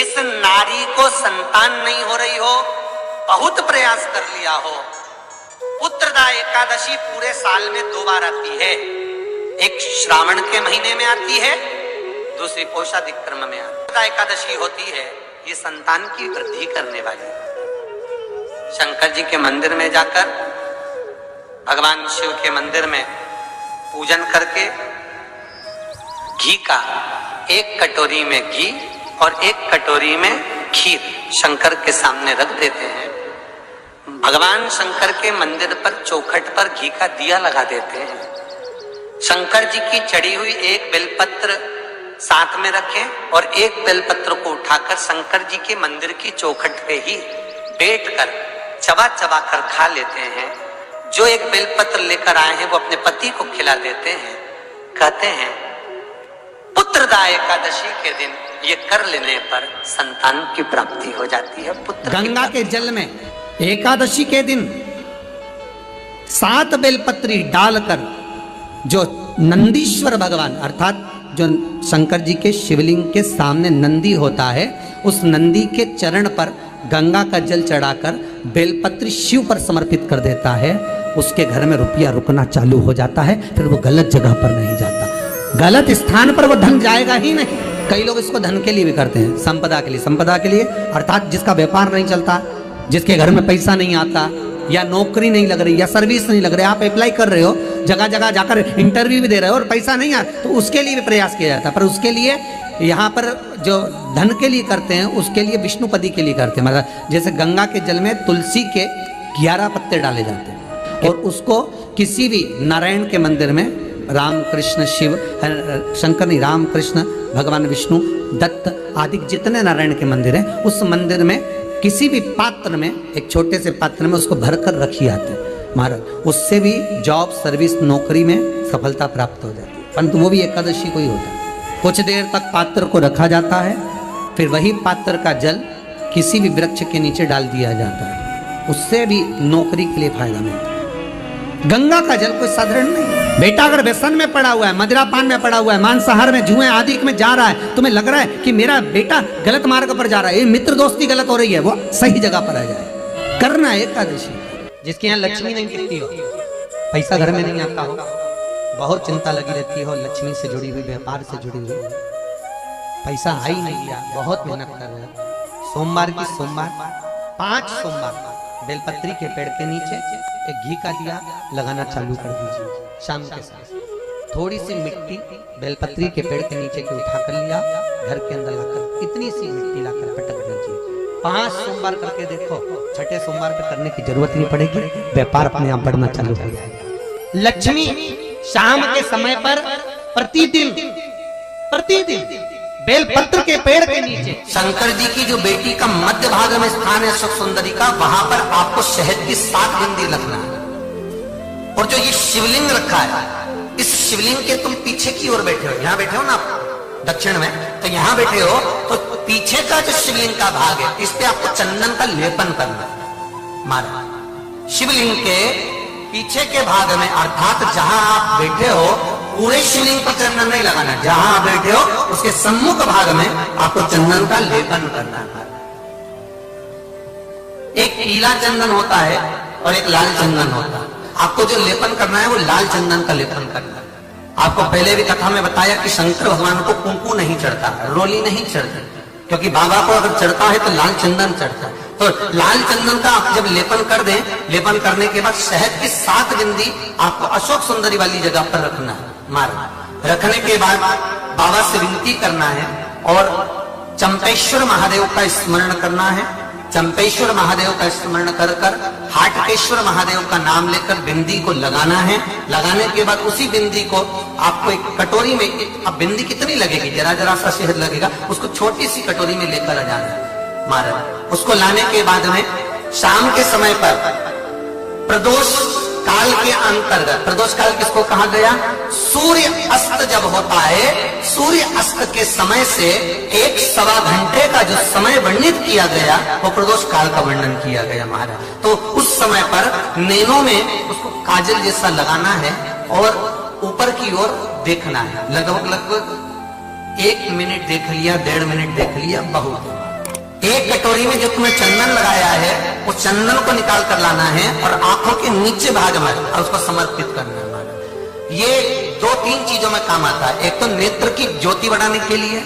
जिस नारी को संतान नहीं हो रही हो, बहुत प्रयास कर लिया हो, पुत्रदा एकादशी पूरे साल में 2 बार आती है। एक श्रावण के महीने में आती है, दूसरी पौषाधिक क्रम में आती है। पुत्रदा एकादशी होती है, ये संतान की वृद्धि करने वाली। शंकर जी के मंदिर में जाकर, भगवान शिव के मंदिर में पूजन करके घी का 1 कटोरी में घी और 1 कटोरी में खीर शंकर के सामने रख देते हैं। भगवान शंकर के मंदिर पर चौखट पर घी का दिया लगा देते हैं। शंकर जी की चढ़ी हुई 1 बेलपत्र साथ में रखें और 1 बेलपत्र को उठाकर शंकर जी के मंदिर की चौखट पे ही बैठकर चबा चबा कर खा लेते हैं। जो 1 बेलपत्र लेकर आए हैं वो अपने पति को खिला देते हैं। कहते हैं पुत्रदा एकादशी के दिन ये कर लेने पर संतान की प्राप्ति हो जाती है। पुत्र गंगा के जल में एकादशी के दिन 7 बेलपत्री डालकर जो नंदीश्वर भगवान अर्थात जो शंकर जी के शिवलिंग के सामने नंदी होता है, उस नंदी के चरण पर गंगा का जल चढ़ाकर बेलपत्री शिव पर समर्पित कर देता है। उसके घर में रुपया रुकना चालू हो जाता है। फिर वो गलत जगह पर नहीं जाता, गलत स्थान पर वो धन जाएगा ही नहीं। कई लोग इसको धन के लिए भी करते हैं, संपदा के लिए। संपदा के लिए अर्थात जिसका व्यापार नहीं चलता, जिसके घर में पैसा नहीं आता, या नौकरी नहीं लग रही, या सर्विस नहीं लग रही, आप अप्लाई कर रहे हो, जगह जगह जाकर इंटरव्यू भी दे रहे हो और पैसा नहीं आ, तो उसके लिए भी प्रयास किया जाता है। पर उसके लिए यहाँ पर जो धन के लिए करते हैं, उसके लिए विष्णुपदी के लिए करते हैं। मतलब जैसे गंगा के जल में तुलसी के 11 पत्ते डाले जाते हैं और उसको किसी भी नारायण के मंदिर में, राम कृष्ण शिव शंकर नहीं, राम कृष्ण भगवान विष्णु दत्त आदि जितने नारायण के मंदिर हैं, उस मंदिर में किसी भी पात्र में, एक छोटे से पात्र में उसको भरकर रखी आते हैं महाराज। उससे भी जॉब सर्विस नौकरी में सफलता प्राप्त हो जाती है। परंतु वो भी एकादशी को ही होता है। कुछ देर तक पात्र को रखा जाता है, फिर वही पात्र का जल किसी भी वृक्ष के नीचे डाल दिया जाता है। उससे भी नौकरी के लिए फायदा मिलता है। गंगा का जल कोई साधारण नहीं। बेटा अगर व्यसन में पड़ा हुआ है, मदिरापान में पड़ा हुआ है, मांसाहार में, जुए आदि में जा रहा है, तुम्हें लग रहा है कि मेरा बेटा गलत मार्ग पर जा रहा है, ये मित्र दोस्ती गलत हो रही है, वो सही जगह पर आ जाए। करना है एकादशी। जिसके यहाँ लक्ष्मी नहीं टिकती हो, पैसा घर में नहीं आता हो, बहुत चिंता लगी रहती हो, लक्ष्मी से जुड़ी हुई, व्यापार से जुड़ी हुई, पैसा आ ही नहीं गया, बहुत मेहनत कर रहे हो, सोमवार की सोमवार 5 सोमवार बेलपत्री के पेड़ के नीचे एक घी का दिया लगाना चालू कर दीजिए। शाम के साथ थोड़ी सी मिट्टी बेलपत्री के पेड़ के नीचे की उठा कर लिया, घर के अंदर लाकर इतनी सी मिट्टी लाकर पटक दीजिए। 5 सोमवार करके देखो, 6ठे सोमवार पे करने की जरूरत नहीं पड़ेगी, व्यापार अपने आप बढ़ना चालू हो जाएगा। लक्ष्मी शाम के समय पर प्रतिदिन बेलपत्र के पेड़ के नीचे शंकर जी की जो बेटी का मध्य भाग में स्थान है सुख सुंदरी का, वहां पर आपको शहद की 7 बिंदी रखना है। और जो ये शिवलिंग रखा है, इस शिवलिंग के तुम पीछे की ओर बैठे हो, यहाँ बैठे हो ना आप दक्षिण में, तो यहाँ बैठे हो, तो पीछे का जो शिवलिंग का भाग है, इस पे आपको चंदन का लेपन करना है। मारा शिवलिंग के पीछे के भाग में, अर्थात जहां आप बैठे हो, पूरे शिवलिंग पर चंदन नहीं लगाना, जहां आप बैठे हो उसके सम्मुख भाग में आपको चंदन का लेपन करना है। एक पीला चंदन होता है और एक लाल चंदन होता है। आपको जो लेपन करना है वो लाल चंदन का लेपन करना है। आपको पहले भी कथा में बताया कि शंकर भगवान को कुंकू नहीं चढ़ता, रोली नहीं चढ़ती, क्योंकि बाबा को अगर चढ़ता है तो लाल चंदन चढ़ता है। तो लाल चंदन का आप जब लेपन कर दें, लेपन करने के बाद शहद की 7 बिंदी आपको अशोक सुंदरी वाली जगह पर रखना है। रखने के बाद बाबा से विनती करना है और चंपेश्वर महादेव का स्मरण करना है। चंपेश्वर महादेव का स्मरण कर कर हाटकेश्वर महादेव का नाम लेकर बिंदी को लगाना है। लगाने के बाद उसी बिंदी को आपको एक कटोरी में, अब बिंदी कितनी लगेगी, जरा जरा सा शहद लगेगा, उसको छोटी सी कटोरी में लेकर आ जाना है महाराज। उसको लाने के बाद में शाम के समय पर प्रदोष काल के अंतर्गत, प्रदोष काल किसको कहा गया, सूर्य अस्त जब होता है, सूर्य अस्त के समय से 1-1.25 घंटे का जो समय वर्णित किया गया, वो प्रदोष काल का वर्णन किया गया महाराज। तो उस समय पर नैनों में उसको काजल जैसा लगाना है और ऊपर की ओर देखना है। लगभग 1 मिनट देख लिया, 1.5 मिनट देख लिया, बहुत एक कटोरी में जो तुमने चंदन लगाया है वो चंदन को निकाल कर लाना है और आंखों के नीचे भाग में और उसको समर्पित करना है। ये 2-3 चीजों में काम आता है। एक तो नेत्र की ज्योति बढ़ाने के लिए,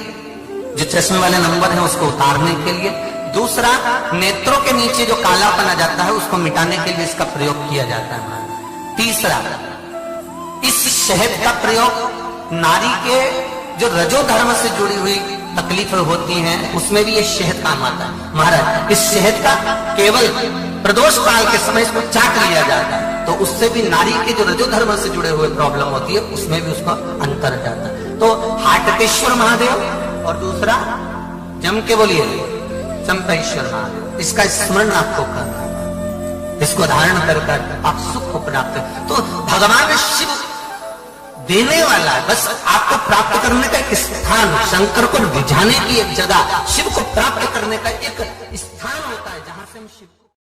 जो चश्मे वाले नंबर है उसको उतारने के लिए। दूसरा, नेत्रों के नीचे जो कालापन आ जाता है उसको मिटाने के लिए इसका प्रयोग किया जाता है। तीसरा, इस शहद का प्रयोग नारी के जो रजो धर्म से जुड़ी हुई तकलीफें होती हैं उसमें भी ये शहद काम आता है। महाराज, इस शहद का केवल प्रदोष काल के समय इसको चाट लिया जाता है तो उससे भी नारी के जो रजो धर्म से जुड़े हुए प्रॉब्लम होती है उसमें भी उसका अंतर जाता है। तो हाटकेश्वर महादेव और दूसरा जम के बोलिए चंपेश्वर महादेव, इसका स्मरण आपको करना है। इसको धारण कर आप सुख को प्राप्त। तो भगवान शिव देने वाला है, बस आपको प्राप्त करने का एक स्थान, शंकर को रिझाने की एक जगह, शिव को प्राप्त करने का एक स्थान होता है जहां से हम शिव